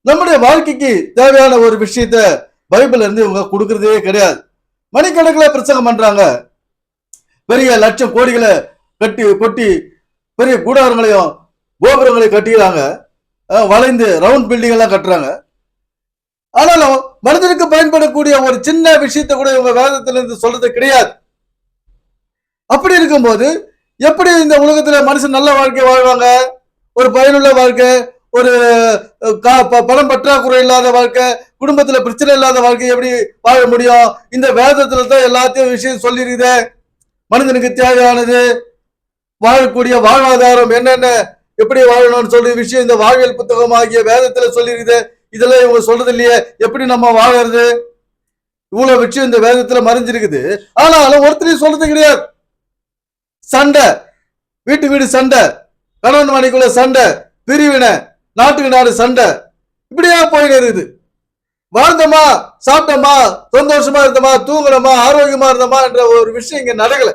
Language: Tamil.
நம்முடைய வாழ்க்கைக்கு தேவையான ஒரு விஷயத்த பைபிள்ல இருந்து இவங்க கொடுக்கறதே கிடையாது. மணிக்கணக்கில் பிரசங்கம் பண்றாங்க, பெரிய லட்சம் கோடிகளை கட்டி கொட்டி பெரிய கூடாரங்களையும் கோபுரங்களையும் கட்டிக்கிறாங்க, வளைந்து ரவுண்ட் பில்டிங் எல்லாம் கட்டுறாங்க. ஆனாலும் மனிதனுக்கு பயன்படக்கூடிய ஒரு சின்ன விஷயத்தை கூட இவங்க வேதத்திலிருந்து சொல்றது கிடையாது. அப்படி இருக்கும்போது எப்படி இந்த உலகத்துல மனுஷன் நல்ல வாழ்க்கை வாழ்வாங்க? ஒரு பயனுள்ள வாழ்க்கை, ஒரு பணம் பற்றாக்குறை இல்லாத வாழ்க்கை, குடும்பத்துல பிரச்சனை இல்லாத வாழ்க்கை எப்படி வாழ முடியும்? இந்த வேதத்துல தான் எல்லாத்தையும் விஷயம் சொல்லிருக்குது. மனிதனுக்கு தேவையானது, வாழக்கூடிய வாழ்வாதாரம் என்னென்ன, எப்படி வாழணும்னு சொல்ற விஷயம் இந்த வாழ்வியல் புத்தகம் ஆகிய வேதத்துல சொல்லிருக்குது. இதெல்லாம் இவங்க சொல்றது இல்லையே, எப்படி நம்ம வாழறது? இவ்வளவு விஷயம் இந்த வேதத்துல மறைஞ்சிருக்குது. ஆனாலும் ஒருத்தரையும் சொல்றது கிடையாது. சண்டை, வீட்டு வீடு சண்டை, கணவன் மனைக்குள்ள சண்டை, பிரிவினை, நாட்டுக்கு நாடு சண்டை, இப்படியா போயிட்டு இருக்குது. வாழ்ந்தோமா, சாப்பிட்டோமா, சந்தோஷமா இருந்தோமா, தூங்குறோமா, ஆரோக்கியமா இருந்தோமா என்ற ஒரு விஷயம் இங்க நடக்கல.